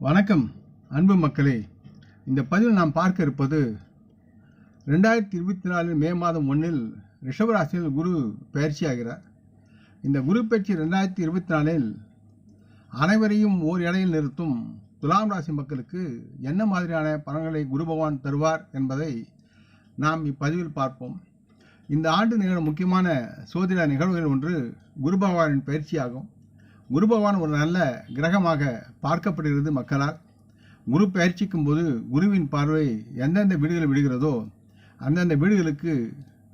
வணக்கம் அன்பு மக்களே. இந்த பதிவில் நாம் பார்க்க இருப்பது 2024 மே மாதம் 1 ரிஷபராசியில் குரு பயிற்சி ஆகிறார். இந்த குரு பயிற்சி 2024 அனைவரையும் ஓர் இடையில் நிறுத்தும் துலாம் ராசி மக்களுக்கு என்ன மாதிரியான பலன்களை குரு பகவான் தருவார் என்பதை நாம் இப்பதிவில் பார்ப்போம். இந்த ஆண்டு நிகழும் முக்கியமான சோதிட நிகழ்வுகள் ஒன்று குரு பகவானின் பயிற்சியாகும். குரு பகவான் ஒரு நல்ல கிரகமாக பார்க்கப்படுகிறது மக்களால். குரு பயிற்சிக்கும் போது குருவின் பார்வை எந்தெந்த வீடுகள் விடுகிறதோ அந்தந்த வீடுகளுக்கு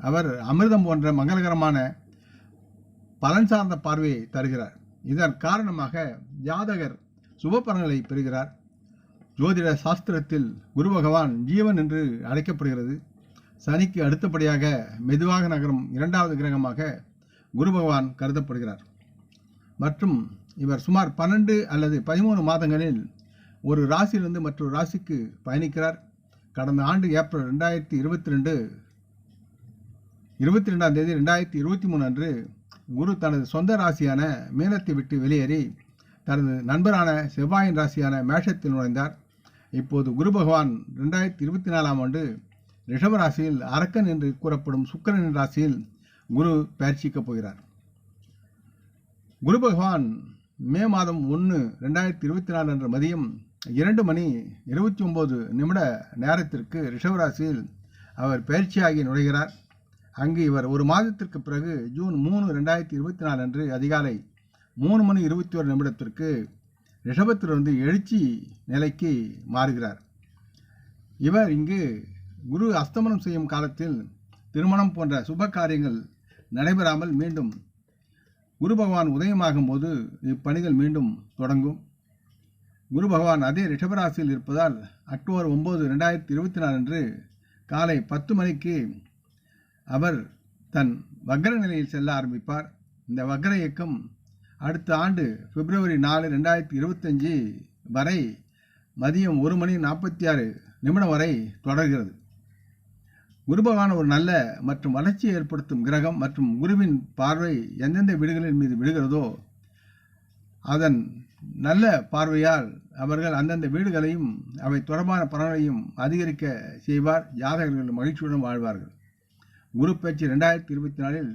அவர் அமிர்தம் போன்ற மங்களகரமான பலன் சார்ந்த பார்வையை தருகிறார். இதன் காரணமாக ஜாதகர் சுப பலன்களை பெறுகிறார். ஜோதிட சாஸ்திரத்தில் குரு பகவான் ஜீவன் என்று அழைக்கப்படுகிறது. சனிக்கு அடுத்தபடியாக மெதுவாக நகரும் இரண்டாவது கிரகமாக குரு பகவான் கருதப்படுகிறார். மற்றும் இவர் சுமார் 12 அல்லது 13 மாதங்களில் ஒரு ராசியிலிருந்து மற்றொரு ராசிக்கு பயணிக்கிறார். கடந்த ஆண்டு ஏப்ரல் 22ஆம் தேதி 2023 அன்று குரு தனது சொந்த ராசியான மீனத்தை விட்டு வெளியேறி தனது நண்பரான செவ்வாயின் ராசியான மேஷத்தில் நுழைந்தார். இப்போது குரு பகவான் 2024ஆம் ஆண்டு ரிஷப ராசியில் அரக்கன் என்று கூறப்படும் சுக்கிரனின் ராசியில் குரு பயிற்சிக்கப் போகிறார். குரு பகவான் மே மாதம் 1 2024 அன்று மதியம் 2:29 நேரத்திற்கு ரிஷபராசியில் அவர் பயிற்சியாகி நுழைகிறார். அங்கு இவர் ஒரு மாதத்திற்கு பிறகு ஜூன் 3 2024 அன்று அதிகாலை 3:21 ரிஷபத்திலிருந்து எழுச்சி நிலைக்கு மாறுகிறார். இவர் இங்கு குரு அஸ்தமனம் செய்யும் காலத்தில் திருமணம் போன்ற சுப காரியங்கள் நடைபெறாமல் மீண்டும் குரு பகவான் உதயமாகும் போது இப்பணிகள் மீண்டும் தொடங்கும். குரு பகவான் அதே ரிஷபராசியில் இருப்பதால் அக்டோபர் 9 2024 அன்று காலை 10 மணிக்கு அவர் தன் வக்ர நிலையில் செல்ல ஆரம்பிப்பார். இந்த வக்ர இயக்கம் அடுத்த ஆண்டு பிப்ரவரி 4 2025 வரை மதியம் 1:46 வரை தொடர்கிறது. குரு பகவான் ஒரு நல்ல மற்றும் வளர்ச்சியை ஏற்படுத்தும் கிரகம் மற்றும் குருவின் பார்வை எந்தெந்த வீடுகளின் மீது விடுகிறதோ அதன் நல்ல பார்வையால் அவர்கள் அந்தந்த வீடுகளையும் அவை தொடர்பான பலன்களையும் அதிகரிக்க செய்வார். ஜாதகர்கள் மகிழ்ச்சியுடன் வாழ்வார்கள். குரு பயிற்சி 2024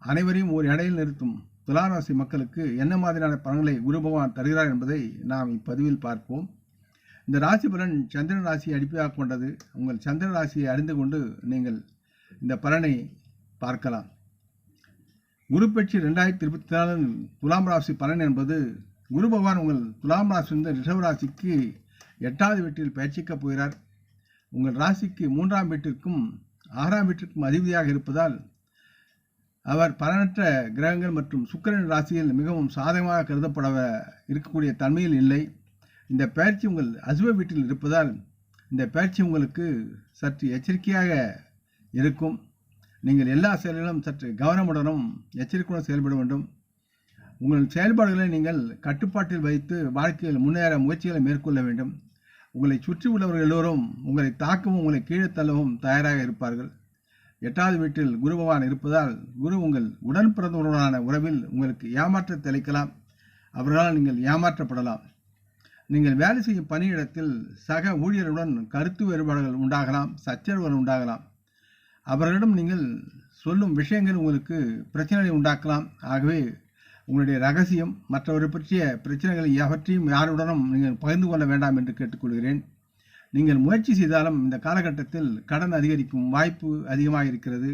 அனைவரையும் ஒரு இடையில் நிறுத்தும் துலாம் ராசி மக்களுக்கு என்ன மாதிரியான பலன்களை குரு பகவான் தருகிறார் என்பதை நாம் இப்பதிவில் பார்ப்போம். இந்த ராசி பலன் சந்திரன் ராசியை அடிப்படையாக கொண்டது. உங்கள் சந்திரன் ராசியை அறிந்து கொண்டு நீங்கள் இந்த பலனை பார்க்கலாம். குரு பயிற்சி 2024 துலாம் ராசி பலன் என்பது குரு பகவான் உங்கள் துலாம் ராசியிலிருந்து ரிஷப ராசிக்கு 8வது வீட்டில் பயிற்சிக்கப் போகிறார். உங்கள் ராசிக்கு 3ஆம் வீட்டிற்கும் 6ஆம் வீட்டிற்கும் அதிபதியாக இருப்பதால் அவர் பலனற்ற கிரகங்கள் மற்றும் சுக்கிரன் ராசியில் மிகவும் சாதகமாக கருதப்பட இருக்கக்கூடிய தன்மையில் இல்லை. இந்த பயிற்சி உங்கள் அசுப வீட்டில் இருப்பதால் இந்த பயிற்சி உங்களுக்கு சற்று எச்சரிக்கையாக இருக்கும். நீங்கள் எல்லா செயல்களும் சற்று கவனமுடனும் எச்சரிக்கையுடன் செயல்பட வேண்டும். உங்கள் செயல்பாடுகளை நீங்கள் கட்டுப்பாட்டில் வைத்து வாழ்க்கையில் முன்னேற முயற்சிகளை மேற்கொள்ள வேண்டும். உங்களை சுற்றி உள்ளவர்கள் எல்லோரும் உங்களை தாக்கவும் உங்களை கீழே தள்ளவும் தயாராக இருப்பார்கள். 8வது வீட்டில் குரு பகவான் இருப்பதால் குரு உங்கள் உடன் பிறந்தவர்களான உறவில் உங்களுக்கு ஏமாற்றத்தை அளிக்கலாம். அவர்களால் நீங்கள் ஏமாற்றப்படலாம். நீங்கள் வேலை செய்யும் பணியிடத்தில் சக ஊழியருடன் கருத்து வேறுபாடுகள் உண்டாகலாம், சச்சரவுகள் உண்டாகலாம். அவர்களிடம் நீங்கள் சொல்லும் விஷயங்கள் உங்களுக்கு பிரச்சனைகளை உண்டாக்கலாம். ஆகவே உங்களுடைய ரகசியம் மற்றவரை பற்றிய பிரச்சனைகளை எவற்றையும் யாருடனும் நீங்கள் பகிர்ந்து கொள்ள வேண்டாம் என்று கேட்டுக்கொள்கிறேன். நீங்கள் முயற்சி செய்தாலும் இந்த காலகட்டத்தில் கடன் அதிகரிக்கும் வாய்ப்பு அதிகமாக இருக்கிறது.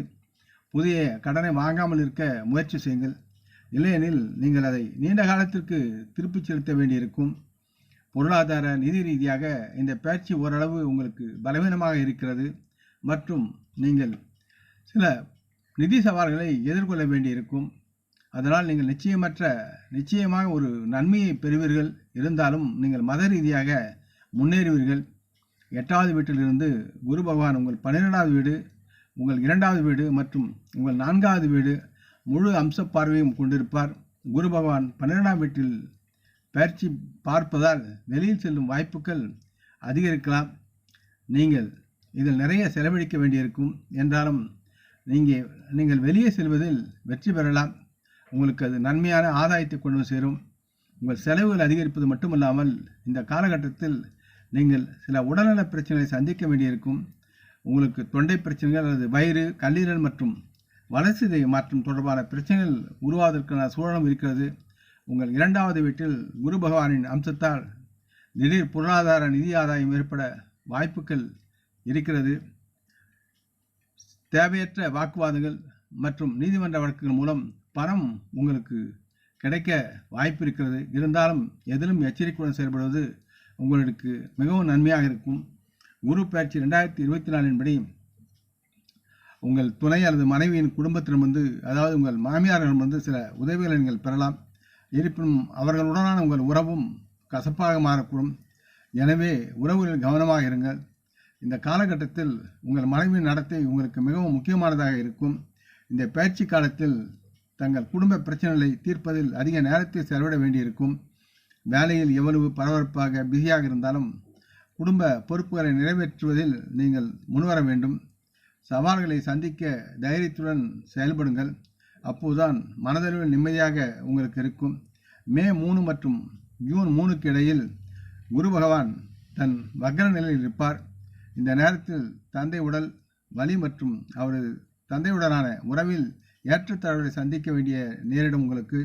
புதிய கடனை வாங்காமல் இருக்க முயற்சி செய்யுங்கள். இல்லையெனில் நீங்கள் அதை நீண்ட காலத்திற்கு திருப்பிச் செலுத்த வேண்டியிருக்கும். பொருளாதார நிதி ரீதியாக இந்த பயிற்சி ஓரளவு உங்களுக்கு பலவீனமாக இருக்கிறது மற்றும் நீங்கள் சில நிதி சவால்களை எதிர்கொள்ள வேண்டியிருக்கும். அதனால் நீங்கள் நிச்சயமாக ஒரு நன்மையை பெறுவீர்கள். இருந்தாலும் நீங்கள் மத ரீதியாக முன்னேறுவீர்கள். 8வது வீட்டிலிருந்து குரு பகவான் உங்கள் 12வது வீடு, உங்கள் 2வது வீடு மற்றும் உங்கள் 4வது வீடு முழு அம்ச பார்வையும் கொண்டிருப்பார். குரு பகவான் 12ஆம் வீட்டில் பயிற்சி பார்ப்பதால் வெளியில் செல்லும் வாய்ப்புகள் அதிகரிக்கலாம். நீங்கள் இதில் நிறைய செலவழிக்க வேண்டியிருக்கும். என்றாலும் நீங்கள் வெளியே செல்வதில் வெற்றி பெறலாம். உங்களுக்கு அது நன்மையான ஆதாயத்தை கொண்டு சேரும். உங்கள் செலவுகள் அதிகரிப்பது மட்டுமல்லாமல் இந்த காலகட்டத்தில் நீங்கள் சில உடல்நல பிரச்சனைகளை சந்திக்க வேண்டியிருக்கும். உங்களுக்கு தொண்டை பிரச்சனைகள் அல்லது வயிறு, கல்லீரல் மற்றும் வளர்சிதை மாற்றம் தொடர்பான பிரச்சனைகள் உருவாவதற்கான சூழலும் இருக்கிறது. உங்கள் 2வது வீட்டில் குரு பகவானின் அம்சத்தால் திடீர் பொருளாதார நிதி ஆதாயம் ஏற்பட வாய்ப்புகள் இருக்கிறது. தேவையற்ற வாக்குவாதங்கள் மற்றும் நீதிமன்ற வழக்குகள் மூலம் பணம் உங்களுக்கு கிடைக்க வாய்ப்பு இருக்கிறது. இருந்தாலும் எதிலும் எச்சரிக்கையுடன் செயல்படுவது உங்களுக்கு மிகவும் நன்மையாக இருக்கும். குரு பயிற்சி 2024 படி உங்கள் துணை அல்லது மனைவியின் குடும்பத்திடமிருந்து, அதாவது உங்கள் மாமியாரிடமிருந்து சில உதவிகளை நீங்கள் பெறலாம். இருப்பினும் அவர்களுடனான உங்கள் உறவும் கசப்பாக மாறக்கூடும். எனவே உறவுகளில் கவனமாக இருங்கள். இந்த காலகட்டத்தில் உங்கள் மனைவியின் நடத்தை உங்களுக்கு மிகவும் முக்கியமானதாக இருக்கும். இந்த பயிற்சி காலத்தில் தங்கள் குடும்ப பிரச்சனைகளை தீர்ப்பதில் அதிக நேரத்தை செலவிட வேண்டியிருக்கும். வேலையில் எவ்வளவு பரபரப்பாக பிஸியாக இருந்தாலும் குடும்ப பொறுப்புகளை நிறைவேற்றுவதில் நீங்கள் முன்வர வேண்டும். சவால்களை சந்திக்க தைரியத்துடன் செயல்படுங்கள். அப்போதுதான் மனதளவில் நிம்மதியாக உங்களுக்கு இருக்கும். மே 3 மற்றும் ஜூன் 3க்கு இடையில் குரு பகவான் தன் வக்ர நிலையில் இருப்பார். இந்த நேரத்தில் தந்தை உடல் வலி மற்றும் அவரது தந்தையுடனான உறவில் ஏற்றத்தாழ்வுகளை சந்திக்க வேண்டிய நேரிடும் உங்களுக்கு.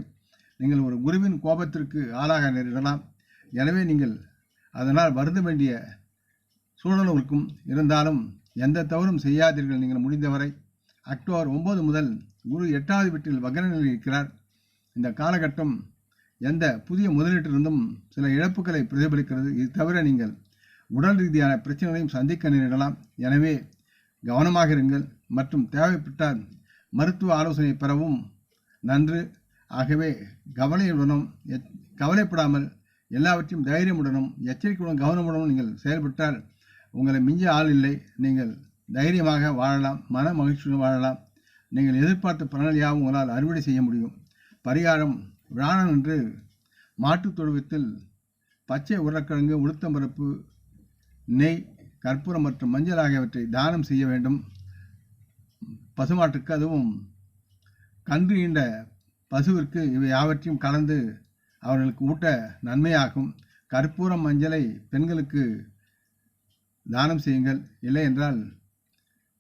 நீங்கள் ஒரு குருவின் கோபத்திற்கு ஆளாக நேரிடலாம். எனவே நீங்கள் அதனால் வருந்த வேண்டிய சூழலும் இருக்கும். இருந்தாலும் எந்த தவறும் செய்யாதீர்கள். நீங்கள் முடிந்தவரை. அக்டோபர் 9 முதல் குரு 8வது வீட்டில் வக்ர நிலையில் இருக்கிறார். இந்த காலகட்டம் எந்த புதிய முதலீட்டிலிருந்தும் சில இழப்புகளை பிரதிபலிக்கிறது. இது தவிர நீங்கள் உடல் ரீதியான பிரச்சனைகளையும் சந்திக்க நேரிடலாம். எனவே கவனமாக இருங்கள் மற்றும் தேவைப்பட்டால் மருத்துவ ஆலோசனை பெறவும் நன்று. ஆகவே கவலைப்படாமல் எல்லாவற்றையும் தைரியமுடனும் எச்சரிக்கையுடன் கவனமுடனும் நீங்கள் செயல்பட்டால் உங்களை மிஞ்ச ஆள் இல்லை. நீங்கள் தைரியமாக வாழலாம், மன மகிழ்ச்சியுடன் வாழலாம். நீங்கள் எதிர்பார்த்த பலன்கள் யாவும் உங்களால் அறுவடை செய்ய முடியும். பரிகாரம்: வியாழனன்று மாட்டுத் தொழுவத்தில் பச்சை உருளைக்கிழங்கு, உளுத்தம்பருப்பு, நெய், கற்பூரம் மற்றும் மஞ்சள் ஆகியவற்றை தானம் செய்ய வேண்டும். பசுமாட்டுக்கு, அதுவும் கன்று ஈண்ட பசுவிற்கு இவை யாவற்றையும் கலந்து அவர்களுக்கு ஊட்ட நன்மையாகும். கற்பூரம், மஞ்சளை பெண்களுக்கு தானம் செய்யுங்கள். இல்லை என்றால்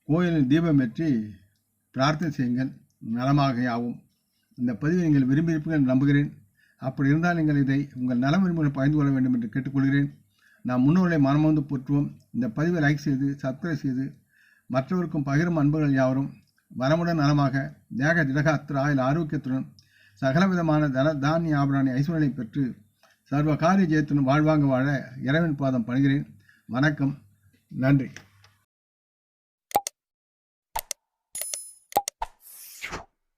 கோயிலில் தீபம் ஏற்றி பிரார்த்தனை செய்யுங்கள். நலமாக ஆகும். இந்த பதிவை நீங்கள் விரும்பியிருப்பீர்கள் என்று நம்புகிறேன். அப்படி இருந்தால் நீங்கள் இதை உங்கள் நலம் விரும்பிகள் பகிர்ந்து கொள்ள வேண்டும் என்று கேட்டுக்கொள்கிறேன். நாம் முன்னோர்களை மனமந்து போற்றுவோம். இந்த பதிவை லைக் செய்து சப்ஸ்கிரைப் செய்து மற்றவருக்கும் பகிரும் அன்புகள் யாவரும் வரமுடன் நலமாக தேக திடகாத்திர ஆயுள் ஆரோக்கியத்துடன் சகலவிதமான தானிய ஆபராணி ஐஸ்வர்யனை பெற்று சர்வ காரிய ஜெயத்துடன் வாழ்வாங்க வாழ இறைவன் பாதம் பணிகிறேன். வணக்கம். நன்றி.